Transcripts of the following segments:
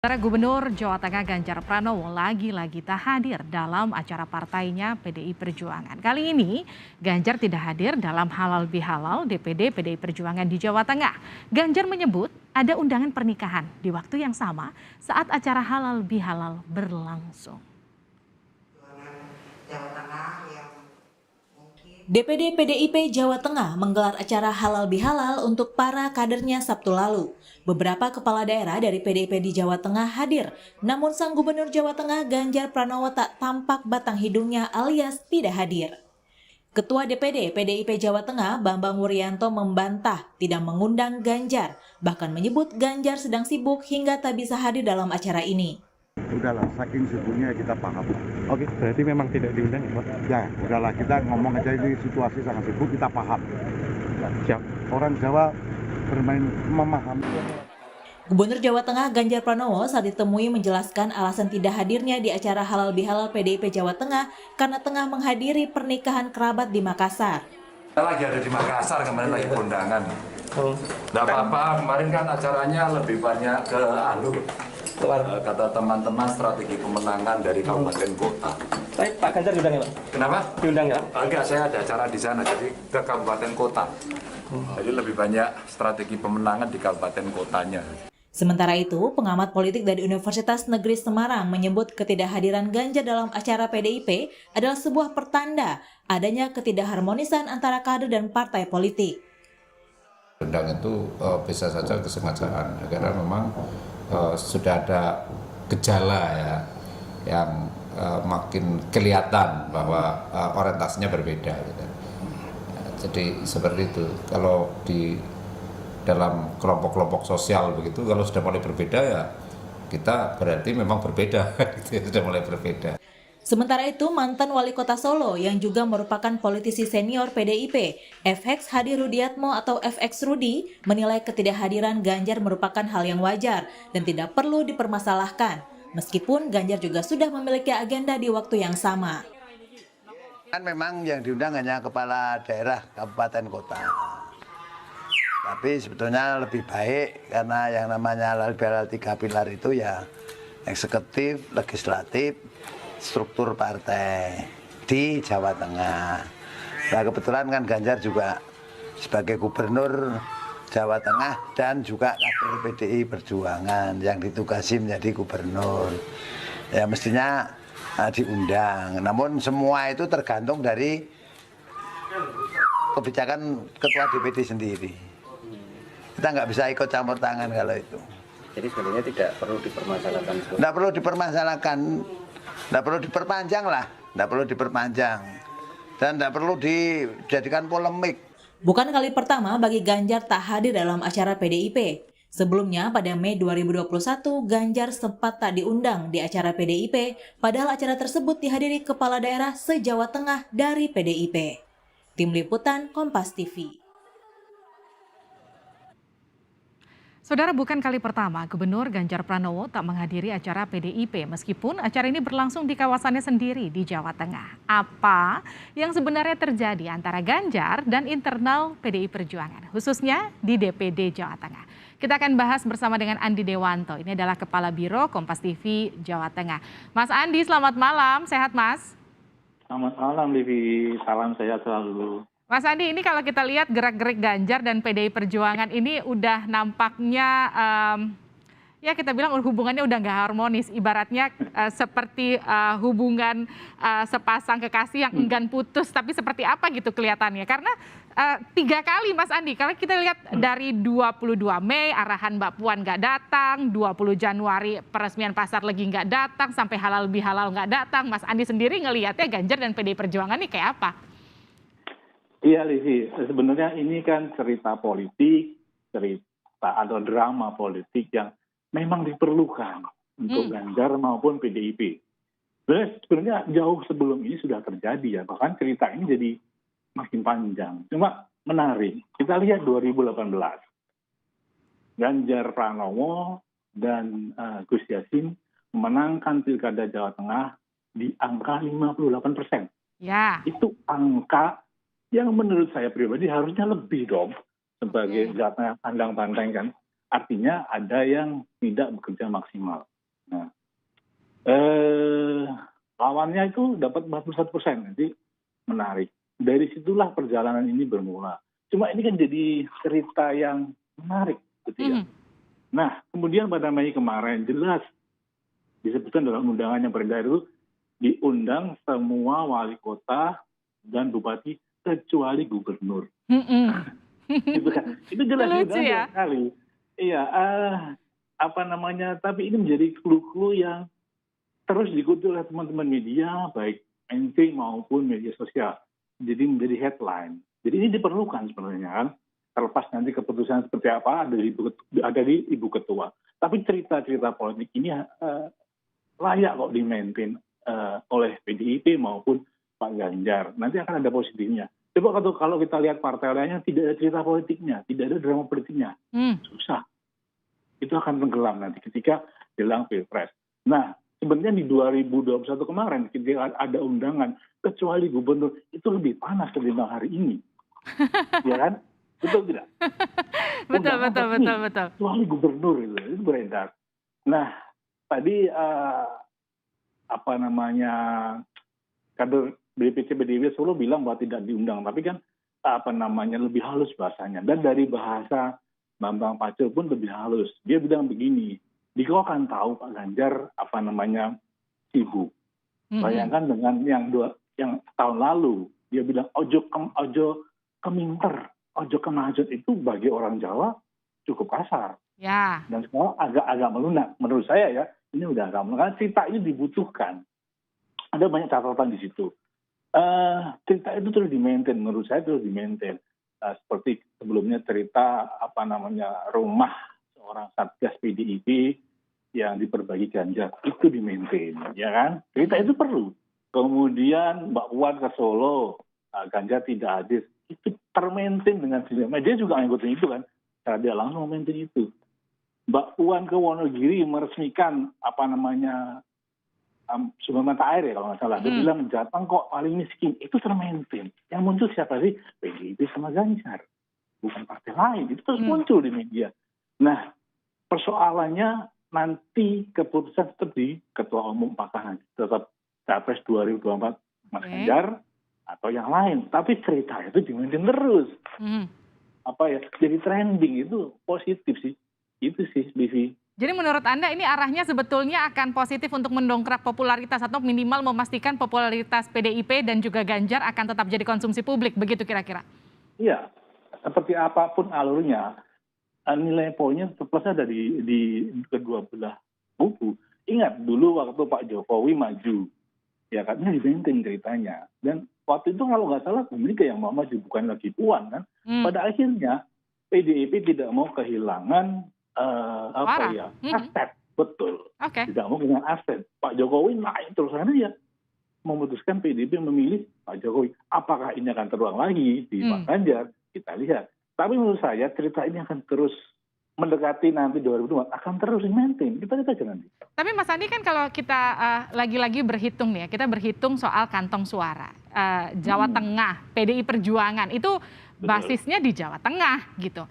Saudara Gubernur Jawa Tengah Ganjar Pranowo lagi-lagi tak hadir dalam acara partainya PDI Perjuangan. Kali ini Ganjar tidak hadir dalam halal bihalal DPD PDI Perjuangan di Jawa Tengah. Ganjar menyebut ada undangan pernikahan di waktu yang sama saat acara halal bihalal berlangsung. DPD PDIP Jawa Tengah menggelar acara halal bihalal untuk para kadernya Sabtu lalu. Beberapa kepala daerah dari PDIP di Jawa Tengah hadir, namun sang Gubernur Jawa Tengah Ganjar Pranowo tak tampak batang hidungnya alias tidak hadir. Ketua DPD PDIP Jawa Tengah Bambang Wuryanto membantah tidak mengundang Ganjar, bahkan menyebut Ganjar sedang sibuk hingga tak bisa hadir dalam acara ini. Udahlah, saking sibuknya kita paham. Oke, berarti memang tidak diundang ya Pak? Ya, udahlah kita ngomong aja ini situasi sangat sibuk, kita paham. Siap. Orang Jawa bermain memahami. Gubernur Jawa Tengah Ganjar Pranowo saat ditemui menjelaskan alasan tidak hadirnya di acara halal bihalal PDIP Jawa Tengah karena tengah menghadiri pernikahan kerabat di Makassar. Saya lagi ada di Makassar, kemarin lagi kondangan. Nggak apa-apa, kemarin kan acaranya lebih banyak ke kata teman-teman strategi pemenangan dari kabupaten kota. Tapi Pak Ganjar diundang ya Pak? Kenapa? Diundang ya? Enggak, saya ada acara di sana, jadi ke kabupaten kota. Jadi lebih banyak strategi pemenangan di kabupaten kotanya. Sementara itu, pengamat politik dari Universitas Negeri Semarang menyebut ketidakhadiran Ganjar dalam acara PDIP adalah sebuah pertanda adanya ketidakharmonisan antara kader dan partai politik. Undang itu bisa saja kesengajaan karena memang sudah ada gejala ya yang makin kelihatan bahwa orientasinya berbeda gitu. Jadi seperti itu. Kalau di dalam kelompok-kelompok sosial begitu, kalau sudah mulai berbeda ya kita berarti memang berbeda, gitu, sudah mulai berbeda. Sementara itu, mantan wali kota Solo yang juga merupakan politisi senior PDIP, FX Hadi Rudiatmo atau FX Rudi, menilai ketidakhadiran Ganjar merupakan hal yang wajar dan tidak perlu dipermasalahkan. Meskipun Ganjar juga sudah memiliki agenda di waktu yang sama. Kan memang yang diundang hanya kepala daerah kabupaten kota. Tapi sebetulnya lebih baik karena yang namanya halal 3 pilar itu ya eksekutif, legislatif, struktur partai di Jawa Tengah. Nah kebetulan kan Ganjar juga sebagai gubernur Jawa Tengah dan juga kader PDI Perjuangan yang ditugasi menjadi gubernur. Ya mestinya diundang. Namun semua itu tergantung dari kebijakan ketua DPD sendiri. Kita nggak bisa ikut campur tangan kalau itu. Jadi sebenarnya tidak perlu dipermasalahkan. Nggak perlu dipermasalahkan. Nggak perlu diperpanjang lah, nggak perlu diperpanjang. Dan nggak perlu dijadikan polemik. Bukan kali pertama bagi Ganjar tak hadir dalam acara PDIP. Sebelumnya pada Mei 2021, Ganjar sempat tak diundang di acara PDIP, padahal acara tersebut dihadiri kepala daerah se-Jawa Tengah dari PDIP. Tim Liputan Kompas TV. Saudara, bukan kali pertama Gubernur Ganjar Pranowo tak menghadiri acara PDIP meskipun acara ini berlangsung di kawasannya sendiri di Jawa Tengah. Apa yang sebenarnya terjadi antara Ganjar dan internal PDI Perjuangan, khususnya di DPD Jawa Tengah? Kita akan bahas bersama dengan Andi Dewanto. Ini adalah Kepala Biro Kompas TV Jawa Tengah. Mas Andi, selamat malam. Sehat, Mas? Selamat malam, Livi. Salam sehat selalu. Mas Andi, ini kalau kita lihat gerak-gerik Ganjar dan PDI Perjuangan ini udah nampaknya ya kita bilang hubungannya udah nggak harmonis. Ibaratnya seperti hubungan sepasang kekasih yang enggan putus, tapi seperti apa gitu kelihatannya. Karena 3 kali Mas Andi, kalau kita lihat dari 22 Mei arahan Mbak Puan nggak datang, 20 Januari peresmian pasar legi nggak datang, sampai halal bihalal nggak datang. Mas Andi sendiri ngelihatnya Ganjar dan PDI Perjuangan ini kayak apa? Iya, Livi. Sebenarnya ini kan cerita politik, cerita atau drama politik yang memang diperlukan untuk Ganjar maupun PDIP. Sebenarnya jauh sebelum ini sudah terjadi ya, bahkan cerita ini jadi makin panjang. Cuma menarik, kita lihat 2018. Ganjar Pranowo dan Gus Yassin memenangkan Pilkada Jawa Tengah di angka 58%. Ya. Itu angka yang menurut saya pribadi harusnya lebih dong sebagai data pandang-pandang kan. Artinya ada yang tidak bekerja maksimal. Nah, lawannya itu dapat 41%, nanti menarik. Dari situlah perjalanan ini bermula. Cuma ini kan jadi cerita yang menarik, gitu ya. Nah, kemudian pada Mei kemarin jelas disebutkan dalam undangan yang beredar itu diundang semua wali kota dan bupati kecuali gubernur. Gitu kan. Itu jelas Lucu ya. sekali. Iya, tapi ini menjadi clue-clue yang terus diikuti oleh teman-teman media, baik mainstream maupun media sosial. Jadi menjadi headline. Jadi ini diperlukan sebenarnya kan. Terlepas nanti keputusan seperti apa ada di Ibu Ketua. Tapi cerita-cerita politik ini layak kok di-maintain oleh PDIP maupun Pak Ganjar. Nanti akan ada positifnya. Coba kalau kita lihat partai lainnya tidak ada cerita politiknya, tidak ada drama politiknya. Susah. Itu akan tenggelam nanti ketika jelang Pilpres. Nah, sebenarnya di 2021 kemarin ketika ada undangan kecuali gubernur itu lebih panas ketimbang hari ini. Ya kan? Betul tidak? Betul. Kecuali gubernur itu beredar. Nah, tadi kader DPC PDIP Solo bilang bahwa tidak diundang, tapi kan lebih halus bahasanya. Dan dari bahasa Bambang Pacul pun lebih halus. Dia bilang begini, Diko kan tahu Pak Ganjar sibuk. Bayangkan dengan yang tahun lalu dia bilang ojo keminter, ojo kemajut itu bagi orang Jawa cukup kasar. Ya. Dan sekarang agak melunak. Menurut saya ya, ini udah agak melunak. Karena cerita ini dibutuhkan. Ada banyak catatan di situ. Cerita itu terus di-maintain, menurut saya terus di-maintain. Seperti sebelumnya cerita rumah seorang satgas PDIP yang diperbagi Ganjar, itu di-maintain, ya kan? Cerita itu perlu. Kemudian Mbak Puan ke Solo, Ganjar tidak hadir, itu termaintain dengan sistem. Dia juga ngikutin itu kan, cara dia langsung maintain itu. Mbak Puan ke Wonogiri meresmikan sumber mata air ya kalau nggak salah. Dia bilang Jateng kok paling miskin. Itu termaintain. Yang muncul siapa sih? PDIP sama Ganjar. Bukan partai lain. Itu terus muncul di media. Nah, persoalannya nanti keputusan tetap di Ketua Umum apakah nanti tetap Capres 2024 Mas Ganjar atau yang lain. Tapi cerita itu di-maintain terus. Jadi trending itu positif sih. Itu sih, Bivi. Jadi menurut Anda ini arahnya sebetulnya akan positif untuk mendongkrak popularitas atau minimal memastikan popularitas PDIP dan juga Ganjar akan tetap jadi konsumsi publik, begitu kira-kira? Iya, seperti apapun alurnya, nilai poinnya plus ada di kedua belah buku. Ingat dulu waktu Pak Jokowi maju, ya katanya di-maintain ceritanya. Dan waktu itu kalau nggak salah Bu Mega yang mau maju, bukan lagi Puan kan. Pada akhirnya PDIP tidak mau kehilangan aset, betul. Tidak mau dengan aset. Pak Jokowi naik terus karena dia memutuskan PDIP memilih Pak Jokowi. Apakah ini akan terulang lagi di Pak Ganjar? Kita lihat. Tapi menurut saya cerita ini akan terus mendekati nanti 2024 akan terus maintain. Kita lihat aja nanti. Tapi Mas Andi kan kalau kita lagi-lagi berhitung nih ya, kita berhitung soal kantong suara. Jawa Tengah, PDI Perjuangan itu basisnya di Jawa Tengah gitu.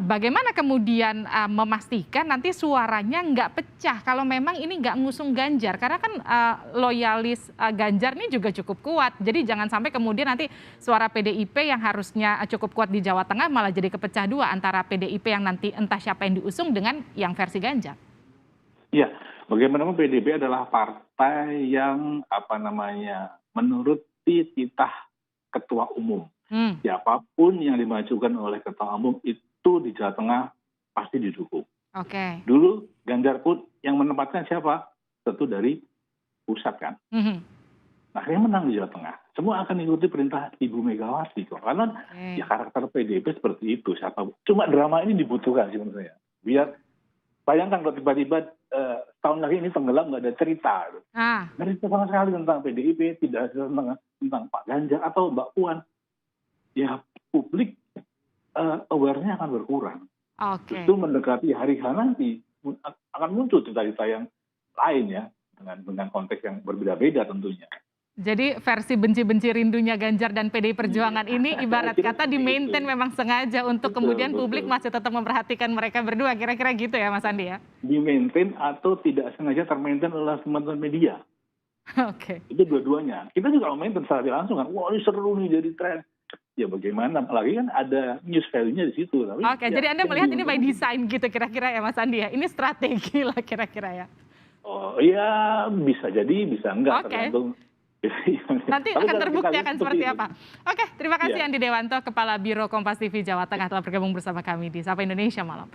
Bagaimana kemudian memastikan nanti suaranya nggak pecah kalau memang ini nggak ngusung Ganjar? Karena kan loyalis Ganjar ini juga cukup kuat. Jadi jangan sampai kemudian nanti suara PDIP yang harusnya cukup kuat di Jawa Tengah malah jadi kepecah dua antara PDIP yang nanti entah siapa yang diusung dengan yang versi Ganjar. Iya, bagaimanapun PDIP adalah partai yang menuruti titah ketua umum. Siapapun yang dimajukan oleh ketua umum itu di Jawa Tengah pasti didukung. Dulu Ganjar pun yang menempatkan siapa? Tentu dari pusat kan. Akhirnya menang di Jawa Tengah. Semua akan ikuti perintah Ibu Megawati kok. Karena ya karakter PDIP seperti itu. Cuma drama ini dibutuhkan sih menurut saya. Biar bayangkan kalau tiba-tiba tahun lagi ini tenggelam nggak ada cerita. Nggak ada cerita sama sekali tentang PDIP, tidak ada tentang Pak Ganjar atau Mbak Puan. Ya publik aware-nya akan berkurang. Justru mendekati hari H nanti akan muncul cerita-cerita yang lain ya dengan konteks yang berbeda-beda tentunya. Jadi versi benci-benci rindunya Ganjar dan PDI Perjuangan ini ibarat Kira-kira kata di-maintain begitu. memang sengaja untuk Betul, kemudian betul. publik masih tetap memperhatikan mereka berdua, kira-kira gitu ya Mas Andi ya? Di-maintain atau tidak sengaja termaintain oleh teman-teman media. Oke. Itu dua-duanya. Kita juga maintain secara tidak langsung kan. Wah ini seru nih jadi tren. Ya bagaimana, apalagi kan ada news value-nya di situ. Tapi Oke, ya, jadi Anda yang melihat ini by diuntungkan- design gitu kira-kira ya Mas Andi ya? Ini strategi lah kira-kira ya? Oh iya bisa jadi, bisa enggak. Oke. Tergantung. Nanti Tapi akan kalau terbukti kita lihat akan seperti itu. apa. Oke, terima kasih Iya. Andi Dewanto, Kepala Biro Kompas TV Jawa Tengah telah bergabung bersama kami di Sapa Indonesia Malam.